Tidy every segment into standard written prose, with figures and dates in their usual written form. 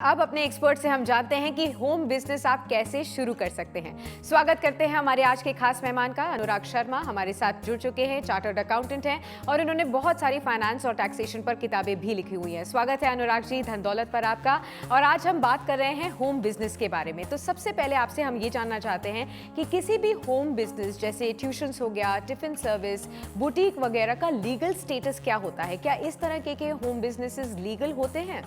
अब अपने एक्सपर्ट से हम जानते हैं कि होम बिजनेस आप कैसे शुरू कर सकते हैं। स्वागत करते हैं हमारे आज के खास मेहमान का। अनुराग शर्मा हमारे साथ जुड़ चुके हैं, चार्टर्ड अकाउंटेंट हैं और इन्होंने बहुत सारी फाइनेंस और टैक्सेशन पर किताबें भी लिखी हुई हैं। स्वागत है अनुराग जी धन दौलत पर आपका। और आज हम बात कर रहे हैं होम बिजनेस के बारे में। तो सबसे पहले आपसे हम ये जानना चाहते हैं कि किसी भी होम बिजनेस जैसे ट्यूशंस हो गया, टिफिन सर्विस, बुटीक वगैरह का लीगल स्टेटस क्या होता है? क्या इस तरह के होम बिजनेसेस लीगल होते हैं?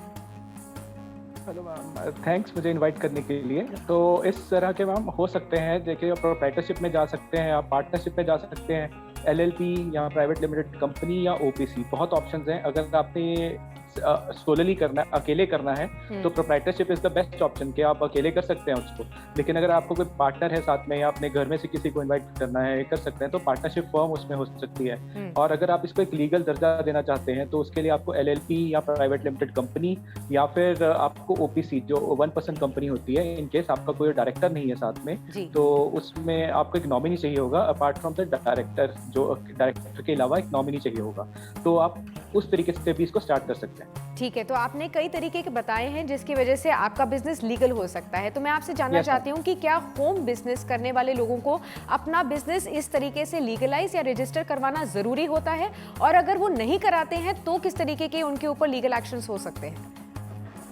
हेलो मैम, थैंक्स मुझे इनवाइट करने के लिए। तो इस तरह के मैम हो सकते हैं, देखिए प्रोप्राइटरशिप में जा सकते हैं, आप पार्टनरशिप में जा सकते हैं, एलएलपी या प्राइवेट लिमिटेड कंपनी या ओपीसी, बहुत ऑप्शंस हैं। अगर आपने सोलली करना है, अकेले करना है, तो proprietorship is the best option कि आप अकेले कर सकते हैं उसको। लेकिन अगर आपको कोई पार्टनर है साथ में या अपने घर में से किसी को इनवाइट करना है, कर सकते हैं, तो पार्टनरशिप फर्म उसमें हो सकती है। और अगर आप इसको एक लीगल दर्जा देना चाहते हैं तो उसके लिए आपको एलएलपी या प्राइवेट लिमिटेड कंपनी या फिर आपको ओपीसी जो 1% कंपनी होती है, इन केस आपका कोई डायरेक्टर नहीं है साथ में, तो उसमें आपको एक नॉमिनी चाहिए होगा अपार्ट फ्रॉम द डायरेक्टर। जो डायरेक्टर के अलावा एक नॉमिनी चाहिए होगा, तो आप उस तरीके से भी इसको स्टार्ट कर सकते हैं। ठीक है, तो आपने कई तरीके के बताए हैं जिसकी वजह से आपका बिजनेस लीगल हो सकता है। तो मैं आपसे जानना चाहती हूँ कि क्या होम बिजनेस करने वाले लोगों को अपना बिजनेस इस तरीके से लीगलाइज या रजिस्टर करवाना जरूरी होता है? और अगर वो नहीं कराते हैं तो किस तरीके के उनके ऊपर लीगल एक्शंस हो सकते हैं?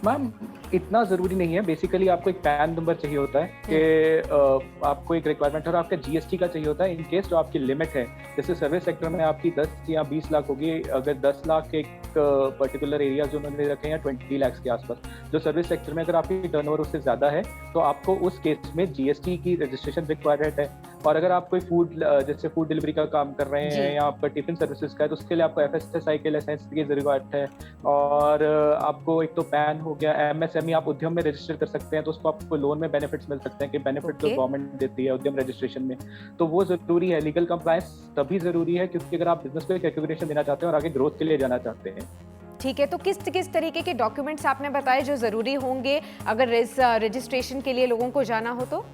मैम, इतना ज़रूरी नहीं है। बेसिकली आपको एक पैन नंबर चाहिए होता है कि आपको एक रिक्वायरमेंट है, और आपका जीएसटी का चाहिए होता है इन केस जो आपकी लिमिट है। जैसे सर्विस सेक्टर में आपकी 10 या 20 लाख होगी। अगर 10 लाख एक पर्टिकुलर एरिया जो उन्होंने रखे हैं 20 लाख के आसपास, जो सर्विस सेक्टर में अगर आपकी टर्नओवर उससे ज़्यादा है तो आपको उस केस में जीएसटी की रजिस्ट्रेशन रिक्वायर्ड है। और अगर आप कोई जैसे फूड डिलीवरी का काम कर रहे हैं या आपका टिफिन सर्विसेज का है, तो उसके लिए आपको एफएसएसआई के लाइसेंस की जरूरत है। और आपको एक तो पैन हो गया, एमएसएमई आप उद्यम में रजिस्टर कर सकते हैं, तो उसको आपको लोन में बेनिफिट्स मिल सकते हैं कि बेनिफिट जो गवर्नमेंट देती है उद्यम रजिस्ट्रेशन में, तो वो जरूरी है। लीगल कंप्लायंस तभी जरूरी है क्योंकि अगर आप बिजनेस को एक एक्यूरेशन देना चाहते हैं और आगे ग्रोथ के लिए जाना चाहते हैं। ठीक है, तो किस किस तरीके के डॉक्यूमेंट्स आपने बताए जो जरूरी होंगे अगर रजिस्ट्रेशन के लिए लोगों को जाना हो तो?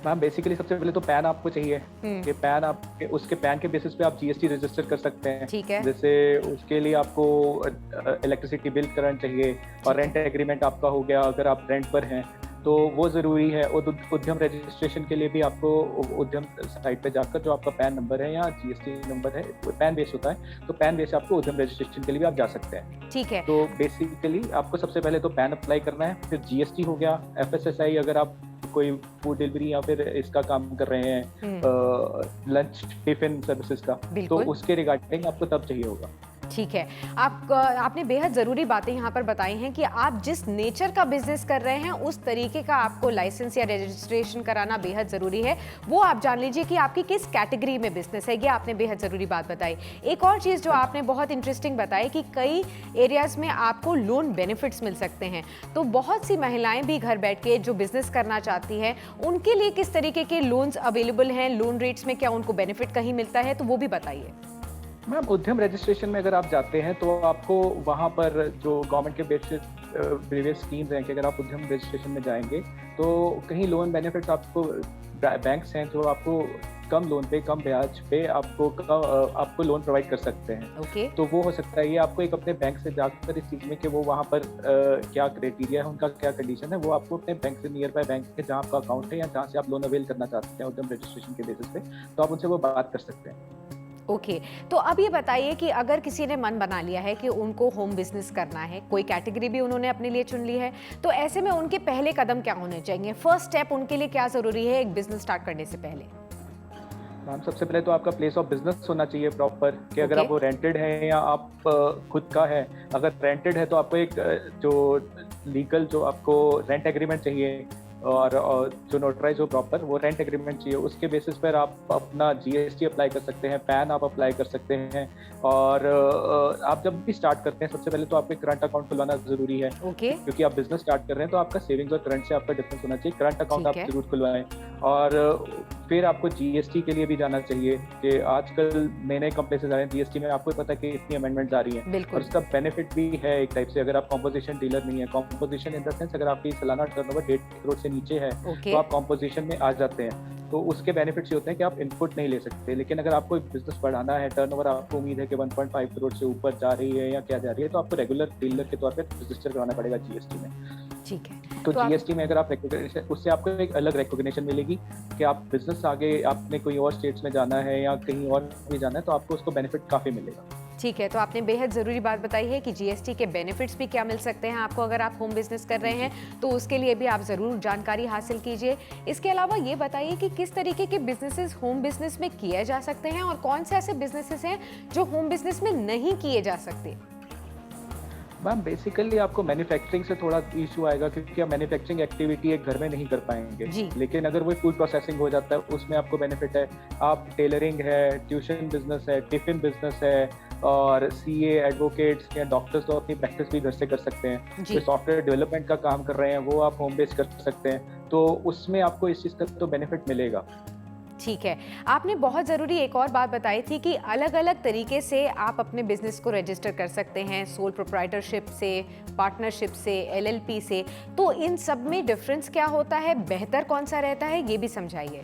मैम, बेसिकली सबसे पहले तो पैन आपको चाहिए कि पैन आपके उसके पैन के बेसिस पे आप जीएसटी रजिस्टर कर सकते हैं। ठीक है। जैसे उसके लिए आपको इलेक्ट्रिसिटी बिल करंट चाहिए, और रेंट एग्रीमेंट आपका हो गया अगर आप रेंट पर हैं तो वो ज़रूरी है। और उद्यम रजिस्ट्रेशन के लिए भी आपको उद्यम साइट पे जाकर जो आपका पैन नंबर है या जीएसटी नंबर है, पैन बेस होता है, तो पैन बेस आपको उद्यम रजिस्ट्रेशन के लिए भी आप जा सकते हैं। ठीक है। तो बेसिकली आपको सबसे पहले तो पैन अप्लाई करना है, फिर जीएसटी हो गया, एफएसएसआई अगर आप कोई फूड डिलीवरी या फिर इसका काम कर रहे हैं लंच टिफिन सर्विसेज का, तो उसके रिगार्डिंग आपको तब चाहिए होगा। ठीक है, आपने बेहद ज़रूरी बातें यहाँ पर बताई हैं कि आप जिस नेचर का बिजनेस कर रहे हैं उस तरीके का आपको लाइसेंस या रजिस्ट्रेशन कराना बेहद ज़रूरी है। वो आप जान लीजिए कि आपकी किस कैटेगरी में बिजनेस है, ये आपने बेहद ज़रूरी बात बताई। एक और चीज़ जो आपने बहुत इंटरेस्टिंग बताई कि कई एरियाज़ में आपको लोन बेनिफिट्स मिल सकते हैं। तो बहुत सी महिलाएं भी घर बैठ के जो बिजनेस करना चाहती हैं उनके लिए किस तरीके के लोन्स अवेलेबल हैं, लोन रेट्स में क्या उनको बेनिफिट कहीं मिलता है, तो वो भी बताइए। मैम, उद्यम रजिस्ट्रेशन में अगर आप जाते हैं तो आपको वहाँ पर जो गवर्नमेंट के वेरियस स्कीम्स हैं कि अगर आप उद्यम रजिस्ट्रेशन में जाएंगे तो कहीं लोन बेनिफिट्स आपको बैंक्स हैं जो आपको कम लोन पे, कम ब्याज पे आपको लोन प्रोवाइड कर सकते हैं। तो वो हो सकता है, ये आपको एक अपने बैंक से जाकर इस चीज़ में कि वो वहाँ पर क्या क्राइटेरिया है, उनका क्या कंडीशन है, वो आपको अपने बैंक से नियर बाय बैंक है जहाँ आपका अकाउंट है या जहाँ से आप लोन अवेल करना चाहते हैं उद्यम रजिस्ट्रेशन के बेसिस पे, तो आप उनसे वो बात कर सकते हैं। ओके, तो अब ये बताइए कि अगर किसी ने मन बना लिया है कि उनको होम बिजनेस करना है, कोई कैटेगरी भी उन्होंने अपने लिए चुन ली है, तो ऐसे में उनके पहले कदम क्या होने चाहिए? फर्स्ट स्टेप उनके लिए क्या जरूरी है एक बिजनेस स्टार्ट करने से पहले? मैम, सबसे पहले तो आपका प्लेस ऑफ बिजनेस होना चाहिए प्रॉपर कि अगर आप वो रेंटेड है या आप खुद का है। अगर रेंटेड है तो आपको एक जो लीगल जो आपको रेंट एग्रीमेंट चाहिए, और जो नोटराइज हो प्रॉपर वो रेंट एग्रीमेंट चाहिए। उसके बेसिस पर आप अपना जीएसटी अप्लाई कर सकते हैं, पैन आप अप्लाई कर सकते हैं। और आप जब भी स्टार्ट करते हैं सबसे पहले तो आपको करंट अकाउंट खुलवाना जरूरी है। क्योंकि आप बिजनेस स्टार्ट कर रहे हैं तो आपका सेविंग्स और करंट से आपका डिफरेंस होना चाहिए। करंट अकाउंट आप जरूर खुलवाएं। और फिर आपको जीएसटी के लिए भी जाना चाहिए कि आजकल नए नए कंप्लेसेस आ रहे हैं जीएसटी में, आपको पता है कि इतनी अमेंडमेंट्स आ रही हैं, और इसका बेनिफिट भी है एक टाइप से। अगर आप कॉम्पोजिशन डीलर नहीं है, कॉम्पोजिशन इन द सेंस अगर आपकी सालाना टर्नओवर 1.5 करोड़ से नीचे है तो आप कॉम्पोजिशन में आ जाते हैं। तो उसके बेनिफिट्स ये होते हैं कि आप इनपुट नहीं ले सकते। लेकिन अगर आपको बिजनेस बढ़ाना है, टर्नओवर आपको उम्मीद है कि 1.5 करोड़ से ऊपर जा रही है या क्या जा रही है, तो आपको रेगुलर डीलर के तौर पे रजिस्टर करवाना पड़ेगा जीएसटी में। ठीक है। तो जीएसटी में अगर आप उससे आपको एक अलग रिकॉग्निशन मिलेगी कि आप बिजनेस आगे आपने कोई और स्टेट्स में जाना है या कहीं और भी जाना है, तो आपको उसको बेनिफिट काफ़ी मिलेगा। ठीक है, तो आपने बेहद ज़रूरी बात बताई है कि जीएसटी के बेनिफिट्स भी क्या मिल सकते हैं आपको अगर आप होम बिजनेस कर रहे हैं, तो उसके लिए भी आप ज़रूर जानकारी हासिल कीजिए। इसके अलावा ये बताइए कि किस तरीके के बिजनेसेस होम बिजनेस में किए जा सकते हैं और कौन से ऐसे बिजनेसेस हैं जो होम बिजनेस में नहीं किए जा सकते। मैम बेसिकली आपको मैन्युफैक्चरिंग से थोड़ा इशू आएगा क्योंकि आप मैन्युफैक्चरिंग एक्टिविटी एक घर में नहीं कर पाएंगे, लेकिन अगर वो फूड प्रोसेसिंग हो जाता है उसमें आपको बेनिफिट है। आप टेलरिंग है, ट्यूशन बिजनेस है, टिफिन बिजनेस है, और सीए, एडवोकेट्स या डॉक्टर्स तो अपनी प्रैक्टिस भी घर से कर सकते हैं। जो सॉफ्टवेयर डेवलपमेंट का काम कर रहे हैं वो आप होम बेस कर सकते हैं, तो उसमें आपको इस चीज़ का तो बेनिफिट मिलेगा। ठीक है, आपने बहुत ज़रूरी एक और बात बताई थी कि अलग अलग तरीके से आप अपने बिजनेस को रजिस्टर कर सकते हैं, सोल प्रोप्राइटरशिप से, पार्टनरशिप से, एलएलपी से। तो इन सब में डिफरेंस क्या होता है, बेहतर कौन सा रहता है, ये भी समझाइए।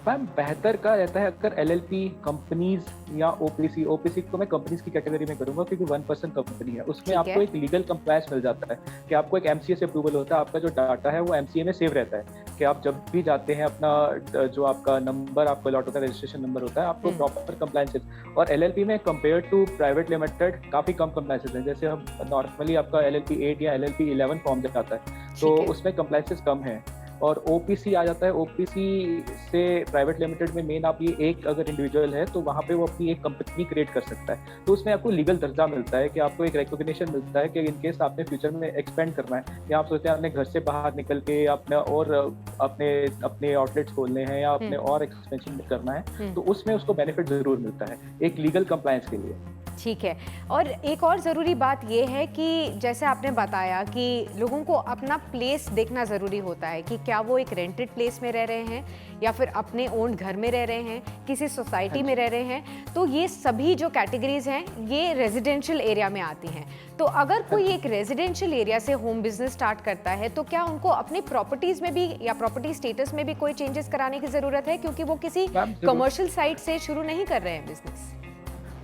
मैम बेहतर का रहता है अगर एलएलपी कंपनीज या ओपीसी को मैं कंपनीज की कैटेगरी में करूंगा क्योंकि 1% कंपनी है, उसमें आपको एक लीगल कंप्लायंस मिल जाता है कि आपको एक एमसीए से अप्रूवल होता है, आपका जो डाटा है वो एमसीए में सेव रहता है कि आप जब भी जाते हैं अपना जो आपका नंबर आपको अलॉट होता है, रजिस्ट्रेशन नंबर होता है, आपको प्रॉपर कंप्लायंसेस। और एलएलपी में कंपेयर टू प्राइवेट लिमिटेड काफी कम कंप्लायंसेस हैं। जैसे हम नॉर्मली आपका एलएलपी 8 या एलएलपी 11 फॉर्म जब आता है तो उसमें कंप्लायंसेस कम है। और ओपीसी आ जाता है, ओपीसी से प्राइवेट लिमिटेड में मेन आप ये एक अगर इंडिविजुअल है तो वहाँ पे वो अपनी एक कंपनी क्रिएट कर सकता है, तो उसमें आपको लीगल दर्जा मिलता है कि आपको एक रिकॉग्निशन मिलता है कि इन केस आपने फ्यूचर में एक्सपेंड करना है या आप सोचते हैं आपने घर से बाहर निकल के अपना और अपने आउटलेट्स खोलने हैं या अपने और एक्सपेंशन करना है, तो उसमें उसको बेनिफिट जरूर मिलता है एक लीगल कंप्लायंस के लिए। ठीक है, और एक और ज़रूरी बात यह है कि जैसे आपने बताया कि लोगों को अपना प्लेस देखना ज़रूरी होता है कि क्या वो एक रेंटेड प्लेस में रह रहे हैं या फिर अपने ओन घर में रह रहे हैं, किसी सोसाइटी में रह रहे हैं। तो ये सभी जो कैटेगरीज हैं ये रेजिडेंशियल एरिया में आती हैं। तो अगर कोई एक रेजिडेंशियल एरिया से होम बिजनेस स्टार्ट करता है तो क्या उनको अपनी प्रॉपर्टीज़ में भी या प्रॉपर्टी स्टेटस में भी कोई चेंजेस कराने की ज़रूरत है, क्योंकि वो किसी कमर्शियल साइट से शुरू नहीं कर रहे हैं बिजनेस?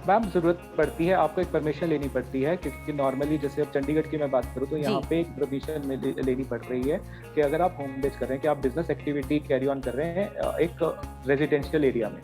मैम ज़रूरत पड़ती है, आपको एक परमिशन लेनी पड़ती है क्योंकि नॉर्मली जैसे अब चंडीगढ़ की मैं बात करूँ तो यहाँ पे एक परमिशन लेनी पड़ रही है कि अगर आप होम बेस कर रहे हैं कि आप बिजनेस एक्टिविटी कैरी ऑन कर रहे हैं एक रेजिडेंशियल एरिया में,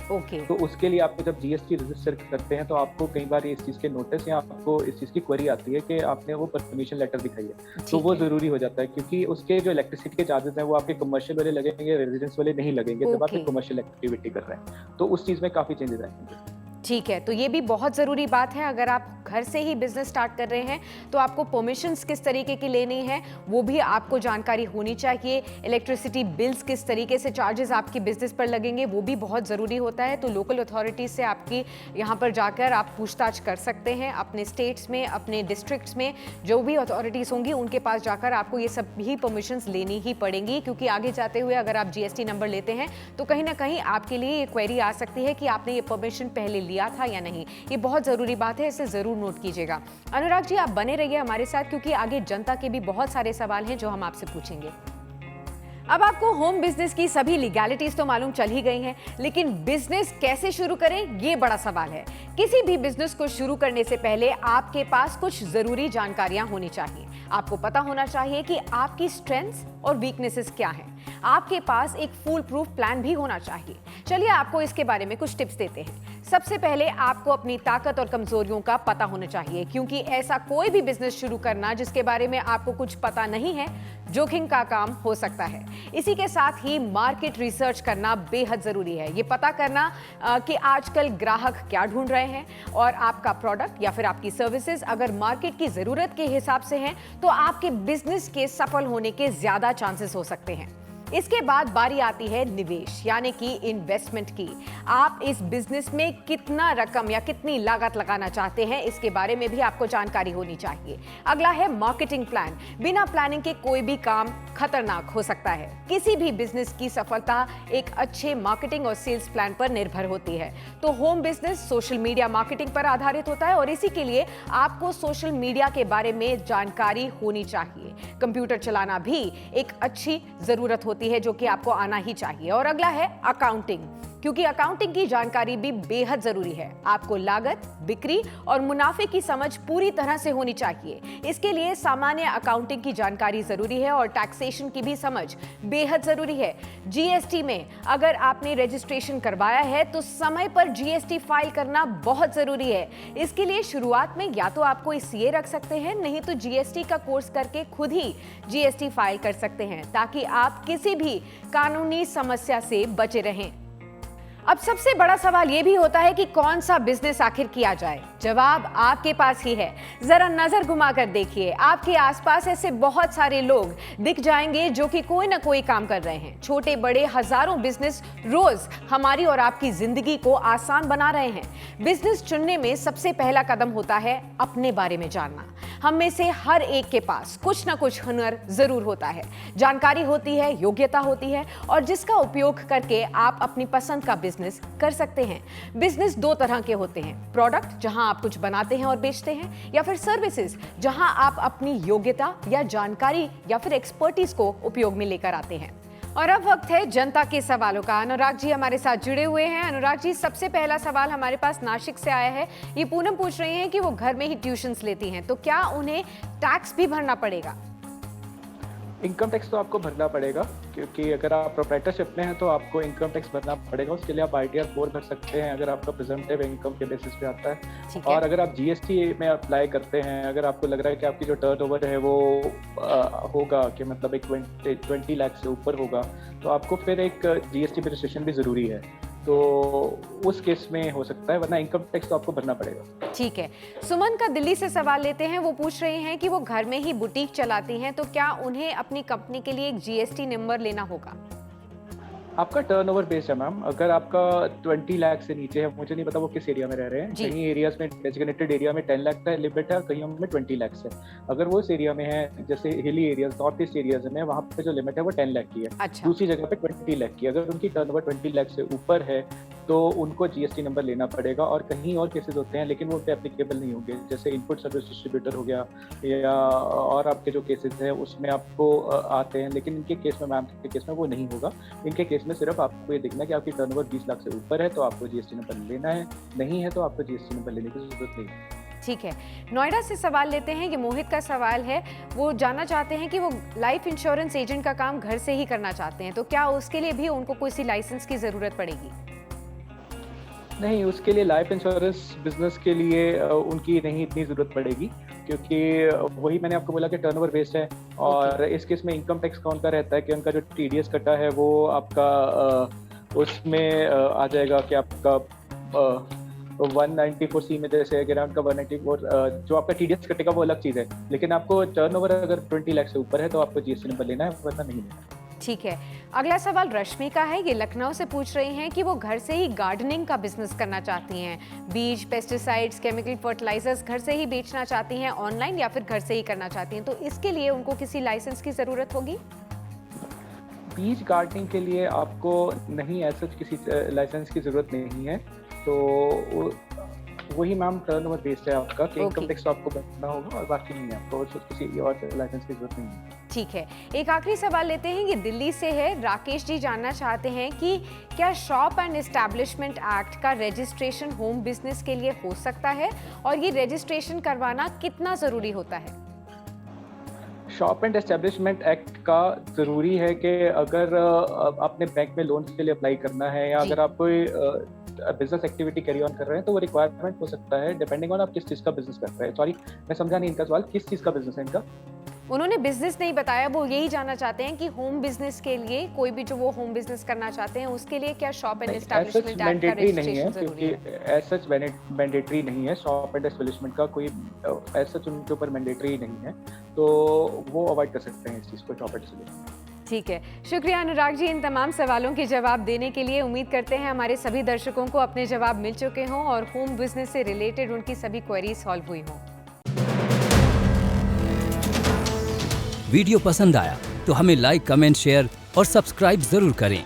तो उसके लिए आपको जब जीएसटी रजिस्टर करते हैं तो आपको कई बार इस चीज़ के नोटिस या आपको इस चीज़ की क्वेरी आती है कि आपने वो परमिशन लेटर दिखाई है, तो वो ज़रूरी हो जाता है क्योंकि उसके जो इलेक्ट्रिसिटी के चार्जेस हैं वो आपके कमर्शियल वाले लगेंगे, रेजिडेंस वाले नहीं लगेंगे जब आप एक कमर्शियल एक्टिविटी कर रहे हैं, तो उस चीज़ में काफ़ी चेंजेस आएंगे। ठीक है, तो ये भी बहुत ज़रूरी बात है। अगर आप घर से ही बिजनेस स्टार्ट कर रहे हैं तो आपको परमिशंस किस तरीके की लेनी है वो भी आपको जानकारी होनी चाहिए। इलेक्ट्रिसिटी बिल्स किस तरीके से चार्जेस आपके बिजनेस पर लगेंगे वो भी बहुत ज़रूरी होता है। तो लोकल अथॉरिटीज़ से आपकी यहाँ पर जाकर आप पूछताछ कर सकते हैं। अपने स्टेट्स में, अपने डिस्ट्रिक्ट्स में जो भी अथॉरिटीज़ होंगी उनके पास जाकर आपको ये सब भी परमिशंस लेनी ही पड़ेंगी, क्योंकि आगे जाते हुए अगर आप जीएसटी नंबर लेते हैं तो कहीं ना कहीं आपके लिए ये क्वेरी आ सकती है कि आपने ये परमिशन पहले लिया था या नहीं। ये बहुत ज़रूरी बात है, इसे ज़रूर नोट कीजिएगा। अनुराग जी, आप बने रहिए हमारे साथ क्योंकि आगे जनता के भी बहुत सारे सवाल हैं जो हम आपसे पूछेंगे। अब आपको होम बिजनेस की सभी लीगैलिटीज तो मालूम चल ही गई हैं, लेकिन बिजनेस कैसे शुरू करें ये बड़ा सवाल है। किसी भी बिजनेस को शुरू करने से पहले आपके पास कुछ जरूरी जानकारियां होनी चाहिए। आपको पता होना चाहिए कि आपकी स्ट्रेंथ्स और वीकनेसेस क्या हैं। आपके पास एक फुल प्रूफ प्लान भी होना चाहिए। चलिए आपको इसके बारे में कुछ टिप्स देते हैं। सबसे पहले आपको अपनी ताकत और कमजोरियों का पता होना चाहिए, क्योंकि ऐसा कोई भी बिजनेस शुरू करना जिसके बारे में आपको कुछ पता नहीं है जोखिम का काम हो सकता है। इसी के साथ ही मार्केट रिसर्च करना बेहद जरूरी है। ये पता करना कि आजकल ग्राहक क्या ढूंढ रहे हैं और आपका प्रोडक्ट या फिर आपकी सर्विसेज अगर मार्केट की जरूरत के हिसाब से हैं तो आपके बिजनेस के सफल होने के ज्यादा चांसेस हो सकते हैं। इसके बाद बारी आती है निवेश यानी कि इन्वेस्टमेंट की। आप इस बिजनेस में कितना रकम या कितनी लागत लगाना चाहते हैं इसके बारे में भी आपको जानकारी होनी चाहिए। अगला है मार्केटिंग प्लान। बिना प्लानिंग के कोई भी काम खतरनाक हो सकता है। किसी भी बिजनेस की सफलता एक अच्छे मार्केटिंग और सेल्स प्लान पर निर्भर होती है। तो home business social media marketing पर आधारित होता है और इसी के लिए आपको सोशल मीडिया के बारे में जानकारी होनी चाहिए। कंप्यूटर चलाना भी एक अच्छी जरूरत होती होती है जो कि आपको आना ही चाहिए। और अगला है अकाउंटिंग, क्योंकि अकाउंटिंग की जानकारी भी बेहद जरूरी है। आपको लागत, बिक्री और मुनाफे की समझ पूरी तरह से होनी चाहिए। इसके लिए सामान्य अकाउंटिंग की जानकारी जरूरी है और टैक्सेशन की भी समझ बेहद जरूरी है। जीएसटी में अगर आपने रजिस्ट्रेशन करवाया है तो समय पर जीएसटी फाइल करना बहुत जरूरी है। इसके लिए शुरुआत में या तो आपको सीए रख सकते हैं, नहीं तो जीएसटी का कोर्स करके खुद ही जीएसटी फाइल कर सकते हैं, ताकि आप किसी भी कानूनी समस्या से बचे रहें। अब सबसे बड़ा सवाल यह भी होता है कि कौन सा बिजनेस आखिर किया जाए। जवाब आपके पास ही है। जरा नजर घुमाकर देखिए, आपके आसपास ऐसे बहुत सारे लोग दिख जाएंगे जो कि कोई ना कोई काम कर रहे हैं। छोटे बड़े हजारों बिजनेस रोज हमारी और आपकी जिंदगी को आसान बना रहे हैं। बिजनेस चुनने में सबसे पहला कदम होता है अपने बारे में जानना। हम में से हर एक के पास कुछ ना कुछ हुनर जरूर होता है, जानकारी होती है, योग्यता होती है, और जिसका उपयोग करके आप अपनी पसंद का बिजनेस कर सकते हैं। बिजनेस दो तरह के होते हैं, प्रोडक्ट जहां आप कुछ बनाते हैं और बेचते हैं, या फिर सर्विसेज जहां आप अपनी योग्यता या जानकारी या फिर एक्सपर्टीज को उपयोग में लेकर आते हैं। और अब वक्त है जनता के सवालों का। अनुराग जी हमारे साथ जुड़े हुए हैं। अनुराग जी, सबसे पहला सवाल हमारे पास नासिक से आया है। ये पूनम पूछ रही हैं कि वो घर में ही ट्यूशंस लेती हैं, तो क्या उन्हें टैक्स भी भरना पड़ेगा? इनकम टैक्स तो आपको भरना पड़ेगा, क्योंकि अगर आप प्रोप्राइटरशिप में हैं तो आपको इनकम टैक्स भरना पड़ेगा। उसके लिए आप आईटीआर 4 भर सकते हैं अगर आपका प्रेजेंटिव इनकम के बेसिस पे आता है। और अगर आप जीएसटी में अप्लाई करते हैं, अगर आपको लग रहा है कि आपकी जो टर्नओवर है वो होगा कि मतलब एक 20 लाख से ऊपर होगा, तो आपको फिर एक जीएसटी रजिस्ट्रेशन भी ज़रूरी है, तो उस केस में हो सकता है, वरना इनकम टैक्स तो आपको भरना पड़ेगा। ठीक है। सुमन का दिल्ली से सवाल लेते हैं। वो पूछ रहे हैं कि वो घर में ही बुटीक चलाती हैं, तो क्या उन्हें अपनी कंपनी के लिए एक जीएसटी नंबर लेना होगा? आपका टर्नओवर बेस्ड है मैम। अगर आपका 20 लाख से नीचे है, मुझे नहीं पता वो किस एरिया में रह रहे हैं, कहीं एरियाज में डेजिग्नेटेड एरिया में 10 लाख का लिमिट है और कहीं में 20 लाख है। अगर वो इस एरिया में है, जैसे hilly areas, north east areas में, वहाँ पे जो लिमिट है वो 10 लाख की है। अच्छा। दूसरी जगह पे 20 लाख की। अगर उनकी टर्नओवर 20 लाख से ऊपर है तो उनको जीएसटी नंबर लेना पड़ेगा। और कहीं और केसेस होते हैं लेकिन वो पे एप्लीकेबल नहीं होंगे, जैसे इनपुट सर्विस डिस्ट्रीब्यूटर हो गया, या और आपके जो केसेस हैं उसमें आपको आते हैं, लेकिन इनके केस में, मैम के केस में वो नहीं होगा। इनके केस में सिर्फ आपको ये देखना है कि आपकी टर्नओवर 20 लाख से ऊपर है तो आपको जीएसटी नंबर लेना है, नहीं है तो आपको जीएसटी नंबर लेने की जरूरत नहीं है। ठीक है। नोएडा से सवाल लेते हैं कि मोहित का सवाल है, वो जानना चाहते हैं कि वो लाइफ इंश्योरेंस एजेंट का काम घर से ही करना चाहते हैं, तो क्या उसके लिए भी उनको कोई सी लाइसेंस की जरूरत पड़ेगी? नहीं, उसके लिए लाइफ इंश्योरेंस बिजनेस के लिए उनकी नहीं इतनी ज़रूरत पड़ेगी, क्योंकि वही मैंने आपको बोला कि टर्नओवर बेस्ड है। और इस केस में इनकम टैक्स का उनका रहता है कि उनका जो टीडीएस कटा है वो आपका उसमें आ जाएगा कि आपका 194C में, जैसे ग्राउंड का 194 जो आपका टीडीएस कटेगा वो अलग चीज़ है, लेकिन आपको टर्नओवर अगर 20 लाख से ऊपर है तो आपको जीएसटी नंबर लेना है, वरना नहीं लेना। ठीक है। अगला सवाल रश्मि का है। ये लखनऊ से पूछ रही हैं कि वो घर से ही गार्डनिंग का बिजनेस करना चाहती हैं। बीज, पेस्टिसाइड्स, केमिकल फर्टिलाइजर्स घर से ही बेचना चाहती हैं ऑनलाइन, या फिर घर से ही करना चाहती हैं, तो इसके लिए उनको किसी लाइसेंस की जरूरत होगी? बीज गार्डनिंग के लिए आपको नहीं ऐसा किसी लाइसेंस की जरूरत नहीं है, तो वही मैम टर्नओवर बेस्ड है आपका कि इनकम टैक्स आपको भरना होगा और बाकी नहीं है, आपको किसी और लाइसेंस की जरूरत नहीं है। ठीक है। एक आखिरी सवाल लेते हैं, ये दिल्ली से है। राकेश जी जानना चाहते हैं कि क्या शॉप एंड एस्टैब्लिशमेंट एक्ट का रजिस्ट्रेशन होम बिजनेस के लिए हो सकता है, और ये रजिस्ट्रेशन करवाना कितना जरूरी होता है? शॉप एंड एस्टेब्लिशमेंट एक्ट का ज़रूरी है कि अगर आपने बैंक में लोन के लिए अप्लाई करना है, या अगर आप कोई बिजनेस एक्टिविटी कैरी ऑन कर रहे हैं, तो वो रिक्वायरमेंट हो सकता है, डिपेंडिंग ऑन आप किस चीज़ का बिजनेस कर रहे हैं। सॉरी, मैं समझा नहीं इनका सवाल, किस चीज़ का बिजनेस है इनका? उन्होंने बिजनेस नहीं बताया, वो यही जानना चाहते हैं कि होम बिजनेस के लिए, कोई भी जो वो होम बिजनेस करना चाहते हैं उसके लिए क्या शॉप एंड एस्टैब्लिशमेंट एक्ट का रजिस्ट्रेशन जरूरी है? क्योंकि एज सच मैंडेटरी नहीं है, शॉप एंड एस्टैब्लिशमेंट का कोई एज सच उनके ऊपर मैंडेटरी नहीं है, तो वो अवॉइड कर सकते हैं इस चीज़ को, शॉप एंड एस्टैब्लिशमेंट। ठीक है। शुक्रिया अनुराग जी इन तमाम सवालों के जवाब देने के लिए। उम्मीद करते हैं हमारे सभी दर्शकों को अपने जवाब मिल चुके हों और होम बिजनेस से रिलेटेड उनकी सभी क्वेरीज सॉल्व हुई हों। वीडियो पसंद आया तो हमें लाइक, कमेंट, शेयर और सब्सक्राइब जरूर करें।